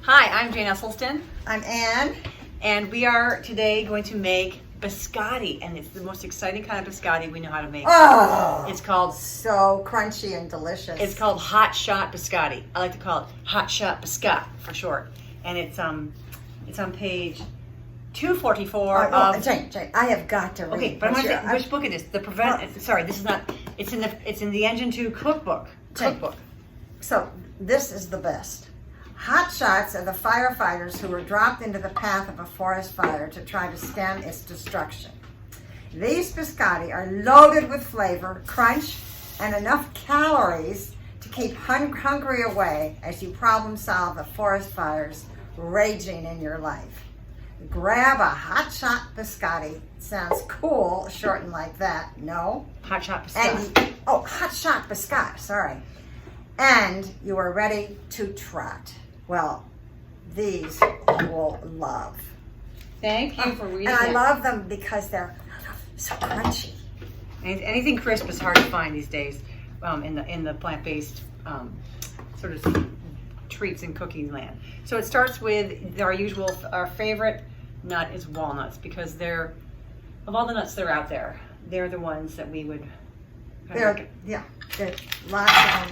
Hi, I'm Jane Esselstyn. I'm Ann. And we are today going to make biscotti, and it's the most exciting kind of biscotti we know how to make. Oh, It's called, so crunchy and delicious. it's called Hot Shot Biscotti. I like to call it Hot Shot Biscotti for short. And it's on page 244 of. Jane, I have got to read. Okay, but I'm going to say which book it is. Sorry, this is not. It's in the Engine 2 cookbook. Cookbook. So this is the best. Hot shots are the firefighters who were dropped into the path of a forest fire to try to stem its destruction. These biscotti are loaded with flavor, crunch, and enough calories to keep hungry away as you problem solve the forest fires raging in your life. Grab a hot shot biscotti. Sounds cool, shortened like that. No? Hot Shot Biscotti. Hot shot biscotti, sorry. And you are ready to trot. Well, these you will love. Thank you for reading And I it. love them because they're so crunchy. Anything crisp is hard to find these days in the plant-based sort of treats in cooking land. So it starts with our favorite nut is walnuts, because they're, of all the nuts that are out there, they're the ones that we would There's lots of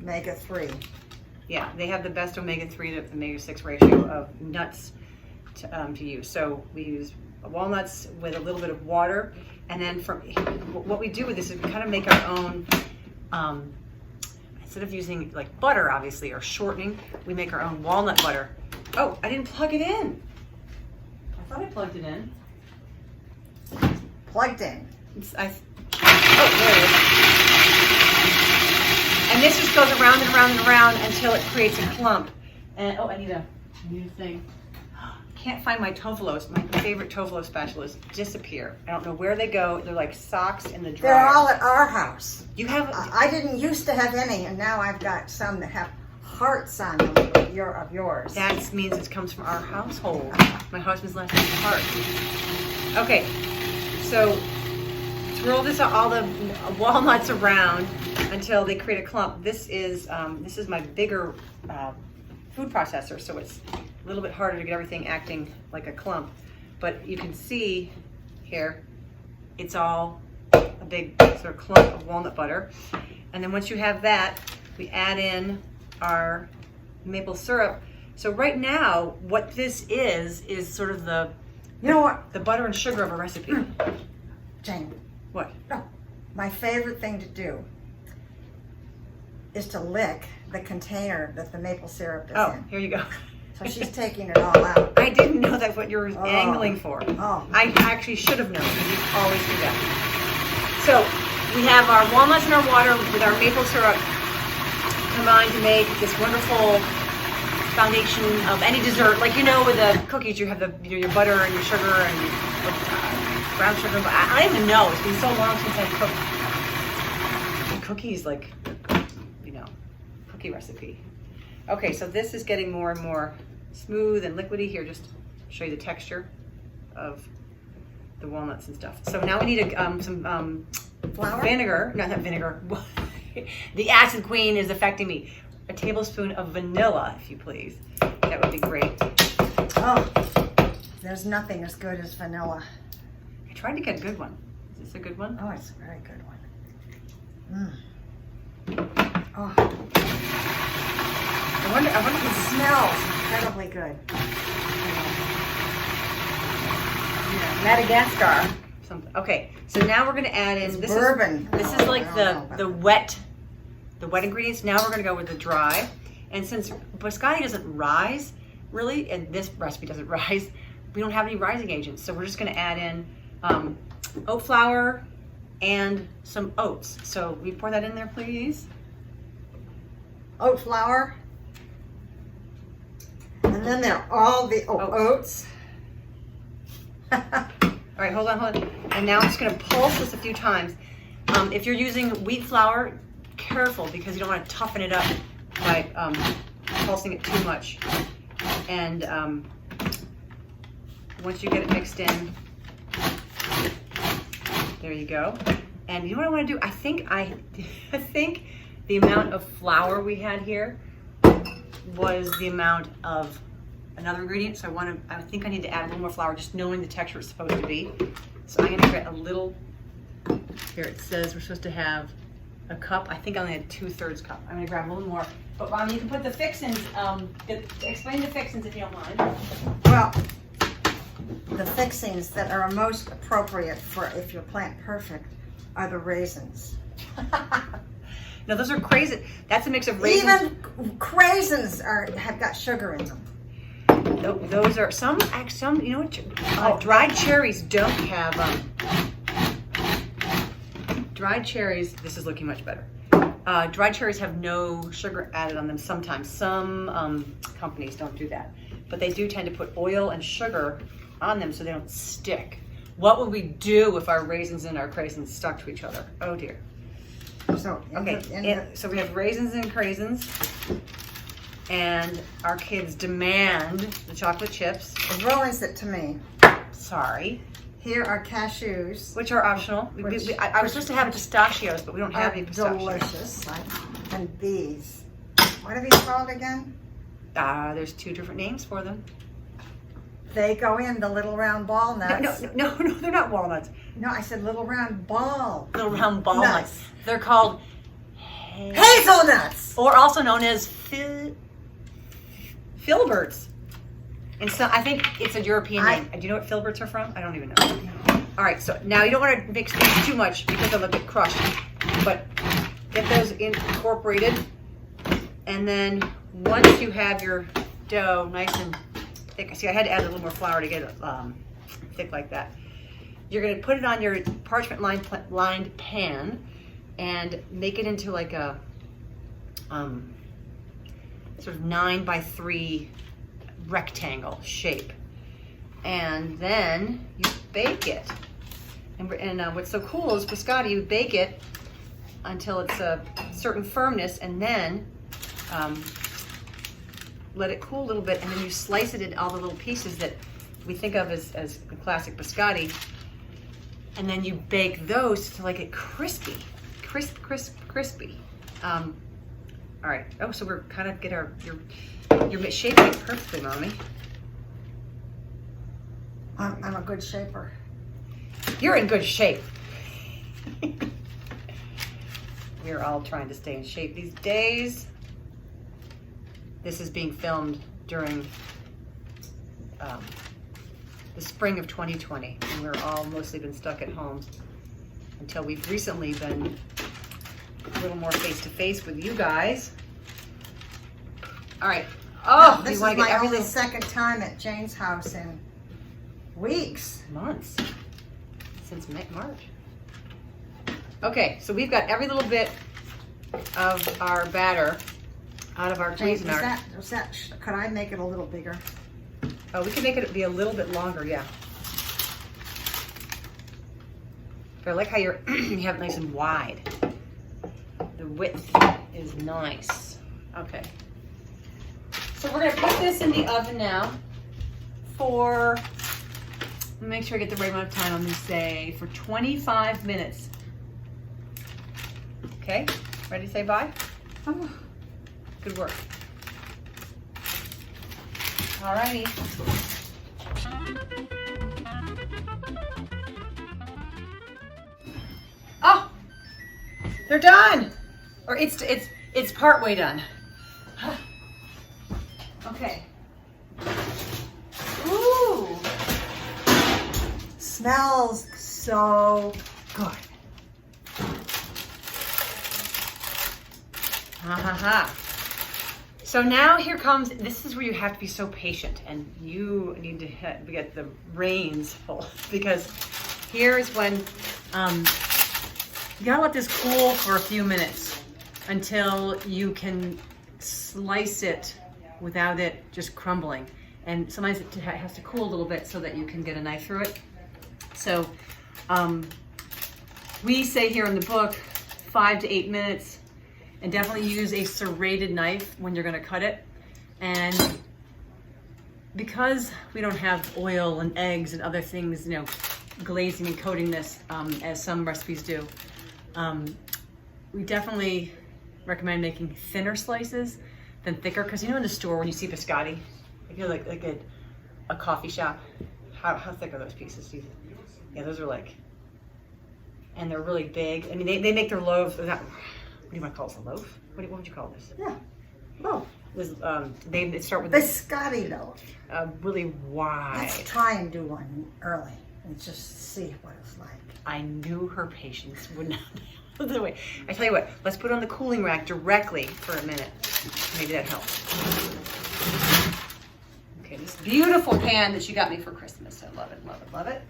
omega-3. Yeah, they have the best omega-3 to omega-6 ratio of nuts to use. So we use walnuts with a little bit of water, and then what we do with this is we kind of make our own, instead of using like butter, obviously, or shortening, we make our own walnut butter. Oh, I didn't plug it in. I thought I plugged it in. Plugged in. There it is. And this just goes around and around and around until it creates a clump. And I need a thing. Can't find my tofulos. My favorite tofulo spatulas disappear. I don't know where they go. They're like socks in the dryer. They're all at our house. You have? I didn't used to have any, and now I've got some that have hearts on them of yours. That means it comes from our household. My husband's last name is Hart. Okay, so swirl all the walnuts around until they create a clump. This is my bigger food processor, so it's a little bit harder to get everything acting like a clump. But you can see here, it's all a big sort of clump of walnut butter. And then once you have that, we add in our maple syrup. So right now, what this is sort of the, You know what? the butter and sugar of a recipe. Jane. What? No. My favorite thing to do is to lick the container that the maple syrup is in. Here you go. So she's taking it all out. I didn't know that's what you were angling for. Oh. I actually should have known. I just always do that. So we have our walnuts in our water with our maple syrup combined to make this wonderful foundation of any dessert. Like, you know, with the cookies, you have your butter and your sugar and brown sugar. I don't even know. It's been so long since I've cooked cookies, like, cookie recipe. Okay, so this is getting more and more smooth and liquidy. Here, just show you the texture of the walnuts and stuff. So now we need some Flour? vinegar. No, not vinegar. The acid queen is affecting me. A tablespoon of vanilla, if you please. That would be great. Oh, there's nothing as good as vanilla. I tried to get a good one. Is this a good one? Oh, it's a very good one. Oh. I wonder if it smells incredibly good. Yeah, Madagascar. Something. Okay, so now we're going to add in bourbon. This is like the wet ingredients. Now we're going to go with the dry. And since biscotti doesn't rise really, and this recipe doesn't rise, we don't have any rising agents. So we're just going to add in oat flour and some oats. So we pour that in there, please. Oat flour. And then there are all the oats. All right, hold on. And now I'm just gonna pulse this a few times. If you're using wheat flour, careful, because you don't want to toughen it up by pulsing it too much. And once you get it mixed in, there you go. And you know what I want to do? I think the amount of flour we had here was the amount of another ingredient, so I think I need to add a little more flour, just knowing the texture it's supposed to be. So I'm gonna get a little, here it says we're supposed to have a cup. I think I only had 2/3 cup. I'm gonna grab a little more. But you can put the fixins, explain the fixins if you don't mind. Well, the fixings that are most appropriate for if you're plant perfect are the raisins. No, those are crazy. That's a mix of raisins. Even craisins have got sugar in them. Those are some. You know what? Dried cherries don't have. Dried cherries. This is looking much better. Dried cherries have no sugar added on them. Sometimes some companies don't do that, but they do tend to put oil and sugar on them so they don't stick. What would we do if our raisins and our craisins stuck to each other? Oh dear. So so we have raisins and craisins, and our kids demand the chocolate chips. Ruins it to me. Sorry. Here are cashews, Which are optional. I was supposed to have pistachios, but we don't have any pistachios. delicious. And these, what are these called again? There's 2 different names for them. They go in the little round ball nuts. No, they're not walnuts. No, I said little round ball. Little round ball Nuts. nuts. They're called Hazelnuts! or also known as filberts. And so I think it's a European name. Do you know what filberts are from? I don't even know. All right, so now you don't want to mix these too much because they'll get crushed. But get those incorporated. And then once you have your dough nice and thick, see I had to add a little more flour to get it thick like that. You're gonna put it on your parchment lined pan and make it into like a sort of 9x3 rectangle shape, and then you bake it. And what's so cool is biscotti, you bake it until it's a certain firmness, and then let it cool a little bit, and then you slice it into all the little pieces that we think of as the classic biscotti, and then you bake those to like it crispy. All right. Oh, so we're kind of you're shaping it perfectly, Mommy. I'm a good shaper. You're in good shape. We're all trying to stay in shape these days. This is being filmed during the spring of 2020, and we're all mostly been stuck at home until we've recently been a little more face-to-face with you guys. All right. Oh, this is my only second time at Jane's house in weeks. Months. Since March. Okay, so we've got every little bit of our batter out of our cheese and our... Could I make it a little bigger? Oh, we can make it be a little bit longer, yeah. But I like how you have it nice and wide. The width is nice. Okay. So we're gonna put this in the oven now for, make sure I get the right amount of time. I'm gonna say for 25 minutes. Okay, ready to say bye? Oh, good work. Alrighty. Oh, they're done. Or it's part way done. Okay. Ooh. Smells so good. Ha ha ha. So now here comes, this is where you have to be so patient, and you need to get the reins full, because here is when you gotta let this cool for a few minutes until you can slice it without it just crumbling. And sometimes it has to cool a little bit so that you can get a knife through it. So we say here in the book 5 to 8 minutes, and definitely use a serrated knife when you're gonna cut it. And because we don't have oil and eggs and other things, you know, glazing and coating this as some recipes do, we definitely recommend making thinner slices than thicker, because you know in the store when you see biscotti, I feel like a coffee shop. How thick are those pieces? Yeah, those are like, and they're really big. I mean, they make their loaves. Not, what do you want to call this? A loaf? What would you call this? Yeah. Oh, They start with biscotti loaf. Really wide. Let's try and do one early and just see what it's like. I knew her patience would not be the way. I tell you what, let's put it on the cooling rack directly for a minute. Maybe that helps. Okay, this beautiful pan that you got me for Christmas. I love it, love it, love it.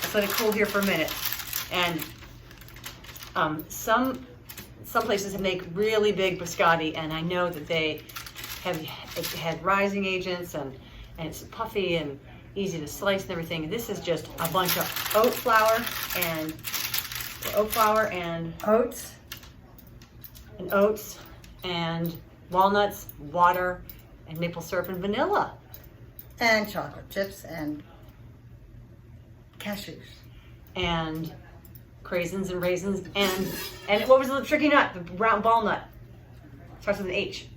Let's let it cool here for a minute. And some places make really big biscotti, and I know that they have had rising agents, and it's puffy and easy to slice and everything. And this is just a bunch of oat flour and oats and walnuts, water, and maple syrup and vanilla. And chocolate chips and cashews. And craisins and raisins and what was the tricky nut? The round ball nut. Starts with an H.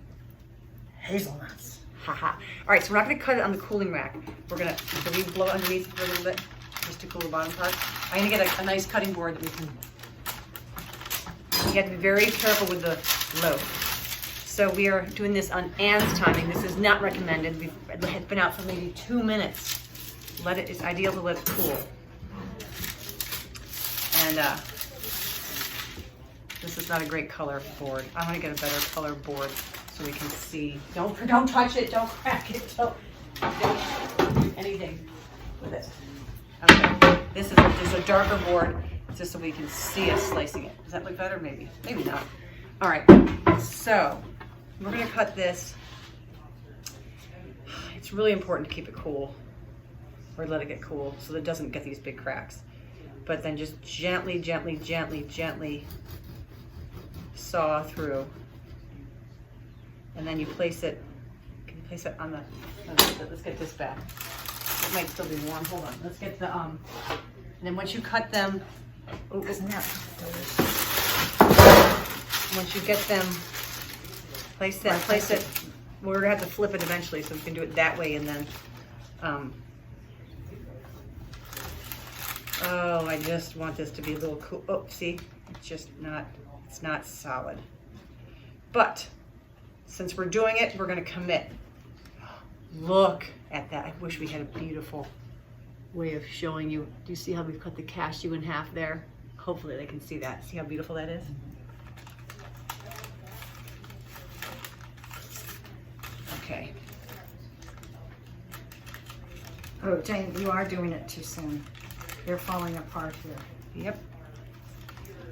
Hazelnuts. Haha. All right, so we're not going to cut it on the cooling rack. We're going to, so we blow it underneath for a little bit, just to cool the bottom part. I'm going to get a nice cutting board that we can. You have to be very careful with the loaf. So we are doing this on Anne's timing. This is not recommended. It's been out for maybe 2 minutes. It's ideal to let it cool. And this is not a great color board. I want to get a better color board so we can see. Don't touch it. Don't crack it. Don't do anything with it. Okay. This is a darker board just so we can see us slicing it. Does that look better? Maybe. Maybe not. All right. So we're going to cut this. It's really important to keep it cool, or let it get cool so that it doesn't get these big cracks. But then just gently, gently, gently, gently saw through. And then you place it, can you place it on the, let's get this back. It might still be warm, hold on. Let's get the, and then once you cut them, once you get them, place it, we're gonna have to flip it eventually so we can do it that way and then, oh, I just want this to be a little cool. Oh, see, it's not solid. But since we're doing it, we're gonna commit. Look at that. I wish we had a beautiful way of showing you. Do you see how we've cut the cashew in half there? Hopefully they can see that. See how beautiful that is? Okay. Oh, Jane, you are doing it too soon. You're falling apart here. Yep.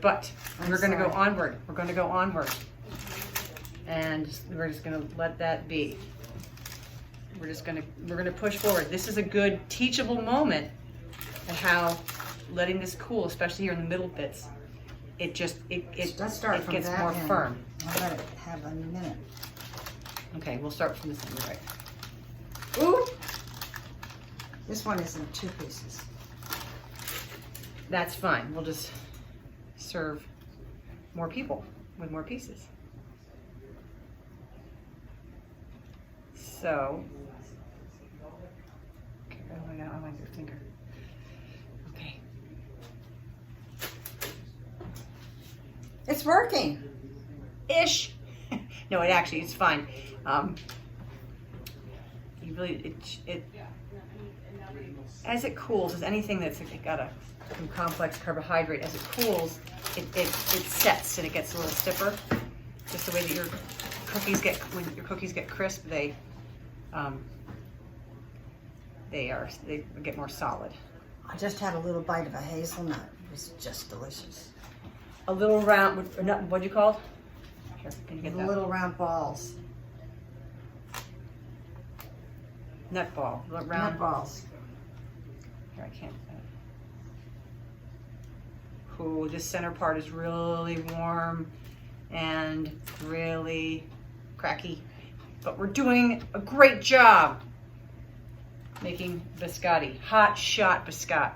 But we're going to go onward. We're going to go onward. And we're just going to let that be. We're going to push forward. This is a good teachable moment of how letting this cool, especially here in the middle bits, it gets more firm. I'll let it have a minute. Okay, we'll start from this end, right? Ooh! This one is in 2 pieces. That's fine. We'll just serve more people with more pieces. So, okay, I like your finger. Okay. It's working. Ish. No, it's fine. You really, as it cools, as anything that's got some complex carbohydrate, as it cools, it sets and it gets a little stiffer. Just the way that when your cookies get crisp, they get more solid. I just had a little bite of a hazelnut. It was just delicious. A little round, what'd you call it? Here, can you get that? Little round balls. Nut ball. Round Nut balls. Here, I can't. Ooh, this center part is really warm and really cracky. But we're doing a great job making biscotti. Hot shot biscotti.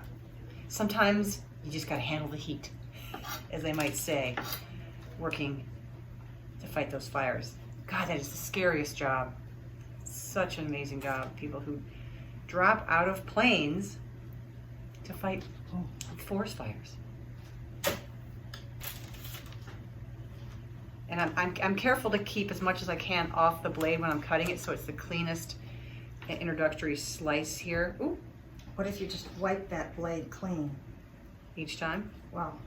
Sometimes you just gotta handle the heat, as they might say, working to fight those fires. God, that is the scariest job. Such an amazing job. People who drop out of planes to fight forest fires. And I'm careful to keep as much as I can off the blade when I'm cutting it, so it's the cleanest introductory slice here. Ooh. What if you just wipe that blade clean? Each time? Well,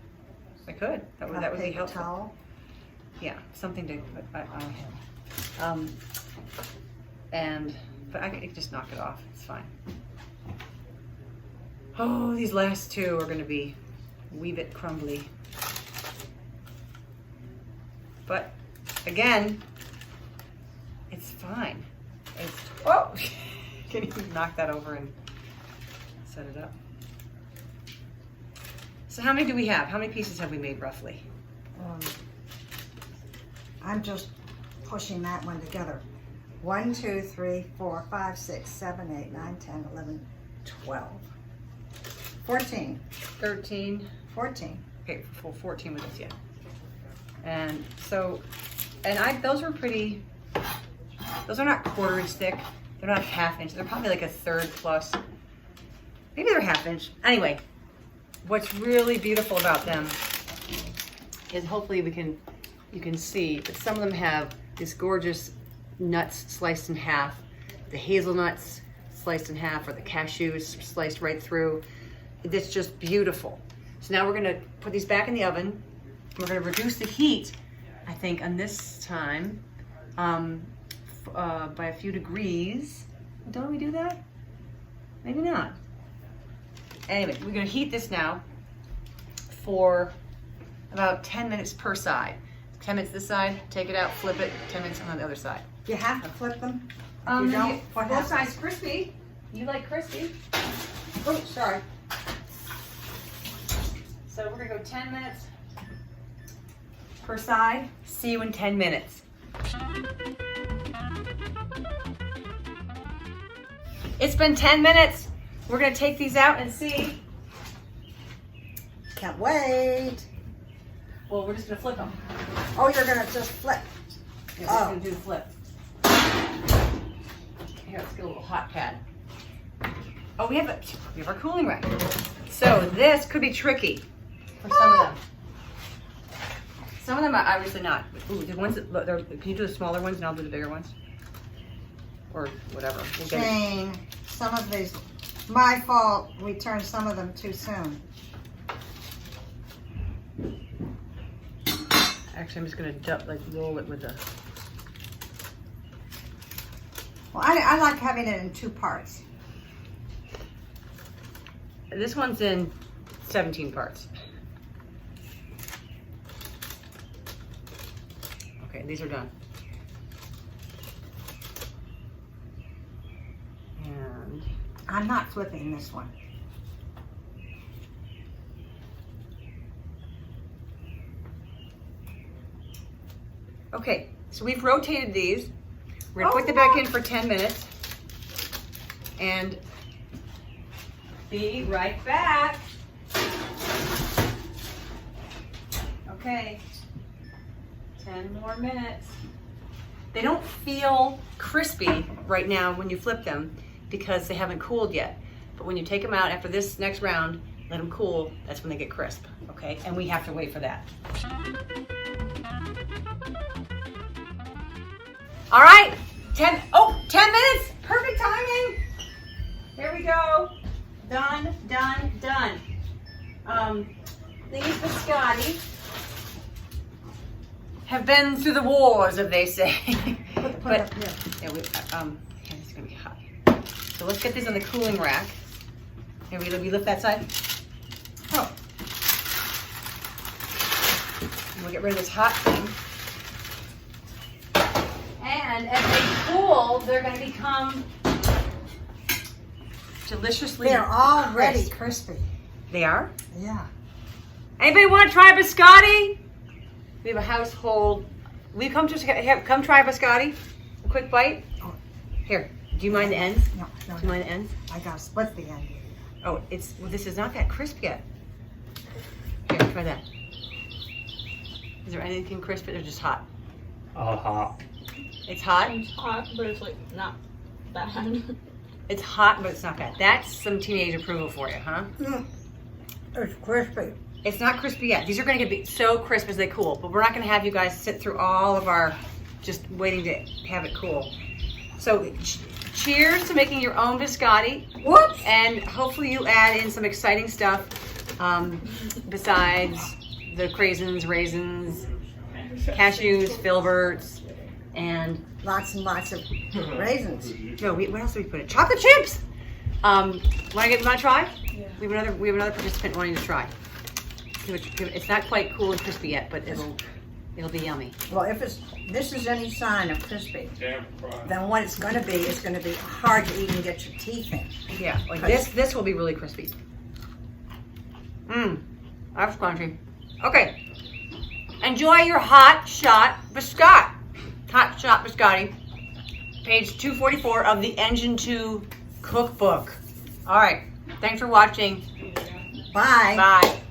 I could. That would be paper helpful. towel. Yeah, something to. But I can just knock it off. It's fine. Oh, these last two are going to be a wee bit crumbly. But again, it's fine. Oh, can you knock that over and set it up? So how many do we have? How many pieces have we made roughly? I'm just pushing that one together. 1, 2, 3, 4, 5, 6, 7, 8, 9, 10, 11, 12. 14. 13. 14. Okay, full 14 with this, yeah. And so, those are pretty, those are not 1/4 inch thick. They're not 1/2 inch. They're probably like a 1/3 plus. Maybe they're 1/2 inch. Anyway, what's really beautiful about them is hopefully you can see that some of them have this gorgeous nuts sliced in half, the hazelnuts sliced in half, or the cashews sliced right through. It's just beautiful. So now we're gonna put these back in the oven. We're gonna reduce the heat, I think, on this time by a few degrees. Don't we do that? Maybe not. Anyway, we're gonna heat this now for about 10 minutes per side. 10 minutes this side, take it out, flip it, 10 minutes on the other side. You have to flip them? If you don't, what both happens? sides crispy. You like crispy. Oh, sorry. So we're gonna go 10 minutes per side. See you in 10 minutes. It's been 10 minutes. We're gonna take these out and see. Can't wait. Well, we're just gonna flip them. Oh, you're gonna just flip. Yeah, we're Oh. gonna do the flip. Here, let's get a little hot pad. Oh, we have our cooling rack. So this could be tricky for some of them. Some of them are obviously not. Ooh, the ones that can you do the smaller ones and I'll do the bigger ones? Or whatever. We'll get it. Jane, some of these, my fault, we turned some of them too soon. Actually, I'm just gonna roll it with the. Well, I like having it in 2 parts. This one's in 17 parts. Okay, these are done. And I'm not flipping this one. okay, so we've rotated these. We're gonna put them back in for 10 minutes and be right back. Okay, 10 more minutes. They don't feel crispy right now when you flip them because they haven't cooled yet. But when you take them out after this next round, let them cool, that's when they get crisp, okay? And we have to wait for that. All right, 10 minutes, perfect timing. Here we go, done, done, done. These biscotti have been through the wars, as they say. Put it up here. Yeah, yeah, it's gonna be hot. So let's get these on the cooling rack. Here, we lift that side. Oh. And we'll get rid of this hot thing. And as they cool, they're going to become deliciously They're already crisp. crispy. They are? Yeah. Anybody want to try biscotti? We have a household. Will you come try biscotti? A quick bite? Oh. Here, do you mind the ends? No, Do you mind the ends? I gotta split the end. Oh, this is not that crisp yet. Here, try that. Is there anything crisp? They're just hot. Hot. It's hot. It's hot, but it's like not bad. It's hot, but it's not bad. That's some teenage approval for you, huh? It's crispy. It's not crispy yet. These are going to be so crisp as they cool, but we're not going to have you guys sit through all of our just waiting to have it cool. So cheers to making your own biscotti. Whoops! And hopefully you add in some exciting stuff besides the craisins, raisins, cashews, filberts, and Lots and lots of raisins. no, what else did we put in? Chocolate chips. Want to try? Yeah. We have another participant wanting to try. It's not quite cool and crispy yet, but it'll be yummy. Well, if this is any sign of crispy, then what it's going to be is going to be hard to even get your teeth in. Yeah, like this will be really crispy. That's crunchy. Okay, enjoy your hot shot biscotti. Hot shot biscotti. Page 244 of the Engine 2 cookbook. All right, thanks for watching. Bye. Bye.